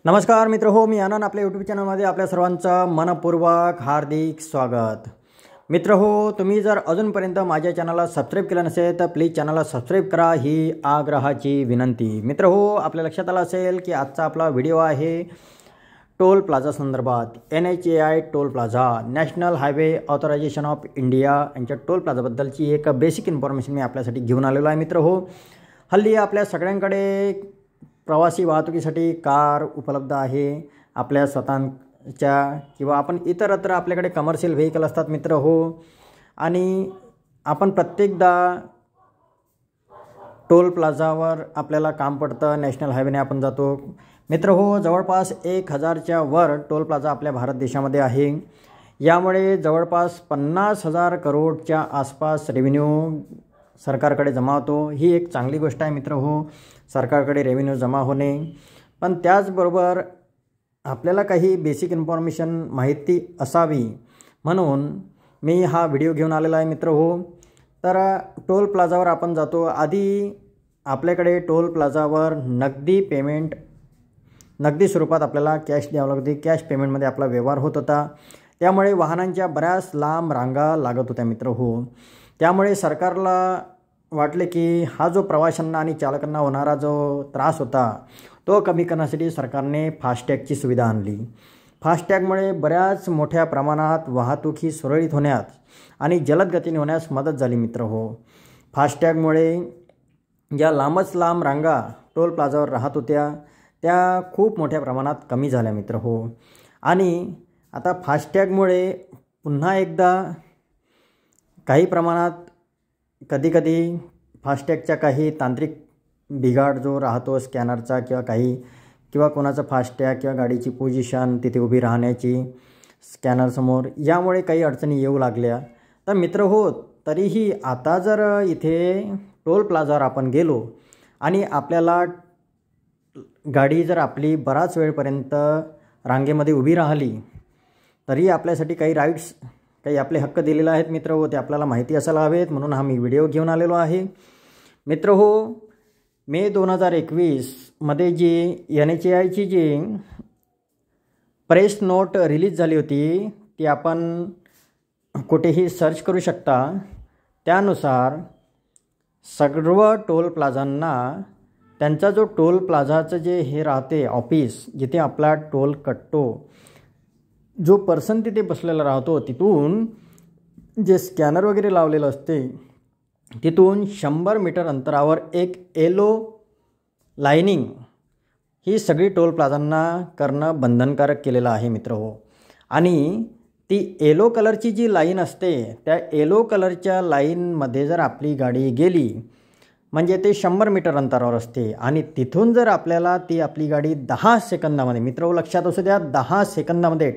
नमस्कार मित्र हो, मी आनंद आपल्या यूट्यूब चॅनलमध्ये आपल्या सर्वांचं मनपूर्वक हार्दिक स्वागत। मित्र हो, तुम्ही जर अजूनपर्यंत माझ्या चॅनलला सबस्क्राईब केलं नसेल तर प्लीज चॅनलला सबस्क्राईब करा, ही आग्रहाची विनंती। मित्र हो, आपल्या लक्षात आलं असेल की आजचा आपला व्हिडिओ आहे टोल प्लाझा संदर्भात। NHAI toll plaza, national highway authorisation of India यांच्या टोल प्लाझाबद्दलची एक बेसिक इन्फॉर्मेशन मी आपल्यासाठी घेऊन आलेलो आहे। मित्र हो, हल्ली आपल्या सगळ्यांकडे प्रवासी वाहतुकीसाठी कार उपलब्ध आहे, आपल्या स्वतःच्या किंवा आपण इतरत्र आपल्याकडे कमर्शियल व्हेकल असतात मित्र हो। आणि आपण प्रत्येकदा टोल प्लाझावर आपल्याला काम पडतं, नॅशनल हायवेने आपण जातो मित्र हो। जवळपास 1000च्या वर टोल प्लाझा आपल्या भारत देशामध्ये आहे। यामुळे जवळपास 50,000 करोडच्या आसपास रेव्हेन्यू सरकारकडे जमा होतो। ही एक चांगली गोष्ट आहे मित्र हो, सरकारकडे रेव्हेन्यू जमा होणे। पण त्याचबरोबर आपल्याला काही बेसिक इन्फॉर्मेशन माहिती असावी म्हणून मी हा व्हिडिओ घेऊन आलेला आहे मित्र हो। तर टोल प्लाझावर आपण जातो, आधी आपल्याकडे टोल प्लाझावर नगदी स्वरूपात आपल्याला कॅश द्यावं लागते। कॅश पेमेंटमध्ये आपला व्यवहार होत होता, त्यामुळे वाहनांच्या बऱ्याच लांब रांगा लागत होत्या मित्र हो। त्यामुळे सरकारला वाटले की हा जो प्रवाशांना आणि चालकांना होणारा जो त्रास होता तो कमी करण्यासाठी सरकारने फास्टॅगची सुविधा आणली। फास्टॅगमुळे बऱ्याच मोठ्या प्रमाणात वाहतूक ही सुरळीत होण्यास आणि जलद गतीने होण्यास मदत झाली मित्र हो। फास्टॅगमुळे ज्या लांबच लांब रांगा टोल प्लाझावर राहत होत्या त्या खूप मोठ्या प्रमाणात कमी झाल्या मित्र हो। आणि आता फास्टॅगमुळे पुन्हा एकदा काही प्रमाणात कधी फास्टॅगच्या काही तांत्रिक बिघाड जो राहतो स्कॅनरचा किंवा कोणाचा फास्टॅग किंवा गाडीची पोझिशन तिथे उभी राहण्याची स्कॅनरसमोर, यामुळे काही अडचणी येऊ लागल्या। तर मित्र हो, तरीही आता जर इथे टोल प्लाझावर आपण गेलो आणि आपल्याला गाडी जर आपली बराच वेळपर्यंत रांगेमध्ये उभी राहिली तरी आपल्यासाठी काही राईट्स, काही आपले हक्क दिलेले आहेत मित्र हो, ते आपल्याला माहिती असायला हवेत, म्हणून हा मी व्हिडिओ घेऊन आलेलो आहे मित्र हो। मे 2021मध्ये जी NHAIची जी प्रेस नोट रिलीज झाली होती ती आपण कुठेही सर्च करू शकता। त्यानुसार सर्व टोल प्लाझांना त्यांचा जो टोल प्लाझाचं जे हे राहते ऑफिस, जिथे आपला टोल कटतो, जो पर्सन तिथे बसलेला राहतो, तिथून जे स्कॅनर वगैरे लावलेलं असते तिथून 100 मीटर अंतरावर एक येलो लाईनिंग ही सगळी टोल प्लाझांना करणं बंधनकारक केलेलं आहे मित्र हो। आणि ती येलो कलरची जी लाईन असते त्या येलो कलरच्या लाईनमध्ये जर आपली गाडी गेली म्हणजे ते 100 मीटर अंतरावर असते आणि तिथून जर आपल्याला ती आपली गाडी 10 सेकंदामध्ये, मित्र हो लक्षात असू द्या, 10 सेकंदामध्ये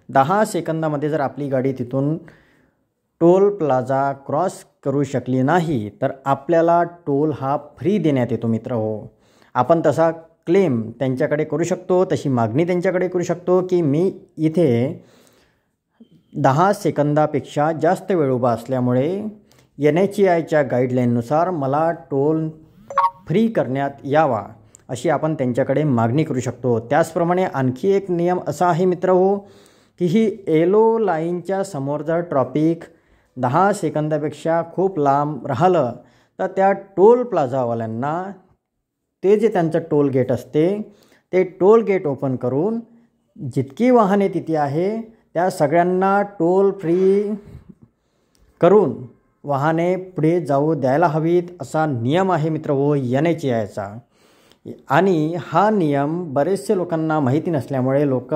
10 सेकंदामध्ये जर आपली गाडी तिथून टोल प्लाझा क्रॉस करू शकली नाही तर आपल्याला टोल हा फ्री देण्यात येतो मित्र हो। आपण तसा क्लेम त्यांच्याकडे करू शकतो, तशी मागणी त्यांच्याकडे करू शकतो की मी इथे 10 सेकंदापेक्षा जास्त वेळ उभा असल्यामुळे NHAIच्या गाईडलाईननुसार मला टोल फ्री करण्यात यावा, अशी आपण त्यांच्याकडे मागणी करू शकतो। त्याचप्रमाणे आणखी एक नियम असा आहे मित्र हो की ही येलो लाईनच्या समोर जर ट्रॅफिक 10 सेकंदापेक्षा खूप लांब राहिलं तर त्या टोल प्लाझावाल्यांना ते जे त्यांचं टोल गेट असते ते टोल गेट ओपन करून जितकी वाहने तिथे आहे त्या सगळ्यांना टोल फ्री करून वाहने पुढे जाऊ द्यायला हवीत, असा नियम आहे मित्र हो NHAIचा। आणि हा नियम बरेचसे लोकांना माहिती नसल्यामुळे लोक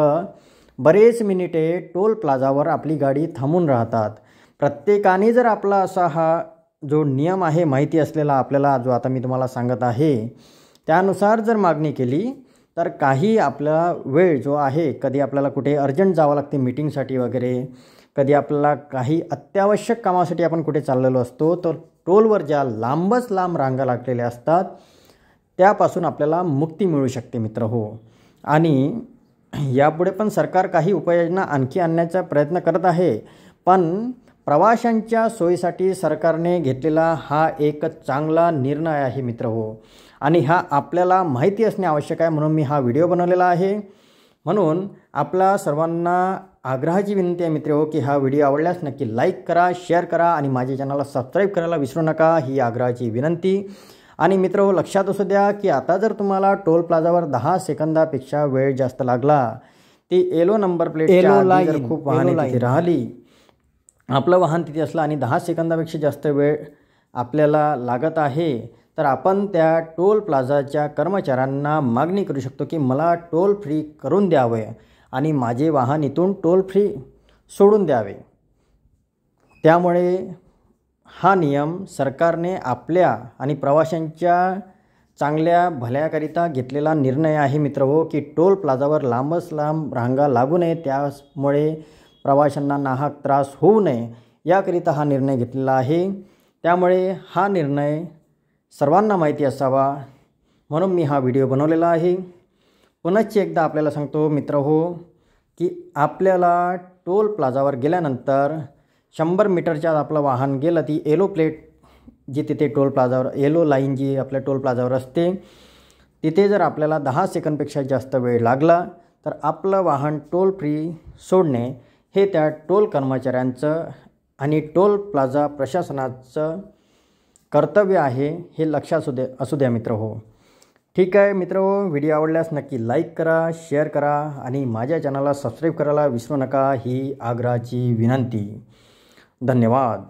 बरेच मिनिटे टोल प्लाझावर आपली गाडी थांबून राहतात। प्रत्येकाने जर आपला असा हा जो नियम आहे माहिती असलेला आपल्याला, जो आता मी तुम्हाला सांगत आहे त्यानुसार जर मागणी केली तर काही आपला वेळ जो आहे, कधी आपल्याला कुठे अर्जंट जावं लागते मीटिंगसाठी वगैरे, कधी आपल्याला काही अत्यावश्यक कामासाठी आपण कुठे चाललेलो असतो, तर टोलवर ज्या लांबच लांब रांगा लागलेल्या असतात त्यापासून आपल्याला मुक्ती मिळू शकते मित्र हो। आणि यापुढे पण सरकार काही उपाययोजना आणखी आणण्याचा प्रयत्न करत आहे, पण प्रवाशांच्या सोयीसाठी सरकारने घेतलेला हा एक चांगला निर्णय आहे मित्र हो। आणि हा आपल्याला माहिती असणे आवश्यक आहे, म्हणून मी हा व्हिडिओ बनवलेला आहे। म्हणून आपला सर्वांना आग्रहाची विनंती आहे मित्र की हा व्हिडिओ आवडल्यास नक्की लाईक करा, शेअर करा आणि माझ्या चॅनलला सबस्क्राईब करायला विसरू नका, ही आग्रहाची विनंती। आणि मित्र लक्षात असू द्या की आता जर तुम्हाला टोल प्लाझावर 10 सेकंदापेक्षा वेळ जास्त लागला, ती येलो नंबर प्लेटच्या जर खूप वाहने तिथे राहिली, आपलं वाहन तिथे असलं आणि 10 सेकंदापेक्षा जास्त वेळ आपल्याला लागत आहे, तर आपण त्या टोल प्लाझाच्या कर्मचाऱ्यांना मागणी करू शकतो की मला टोल फ्री करून द्यावे आणि माझे वाहन इथून टोल फ्री सोडून द्यावे। त्यामुळे हा नियम सरकारने आपल्या आणि प्रवाशांच्या चांगल्या भल्याकरिता घेतलेला निर्णय आहे मित्रहो की टोल प्लाझावर लांबच लांब रांगा लागू नये, त्यामुळे प्रवाशांना नाहक त्रास होऊ नये याकरिता हा निर्णय घेतलेला आहे। त्यामुळे हा निर्णय सर्वांना माहिती असावा म्हणून मी हा व्हिडिओ बनवलेला आहे। पुनश्च एकदा आपल्याला सांगतो मित्रहो की आपल्याला टोल प्लाझावर गेल्यानंतर 100 मीटरच्या आपलं वाहन गेलं, ती येलो प्लेट जी तिथे टोल प्लाझावर येलो लाईन जी आपल्या टोल प्लाझावर असते, तिथे जर आपल्याला 10 सेकंदपेक्षा जास्त वेळ लागला तर आपलं वाहन टोल फ्री सोडणे हे त्या टोल कर्मचाऱ्यांचं आणि टोल प्लाझा प्रशासनाचं कर्तव्य आहे, हे लक्षात असू द्या मित्र हो। ठीक आहे मित्र हो, व्हिडिओ आवडल्यास नक्की लाईक करा, शेअर करा आणि माझ्या चॅनलला सबस्क्राईब करायला विसरू नका, ही आग्रहाची विनंती। धन्यवाद।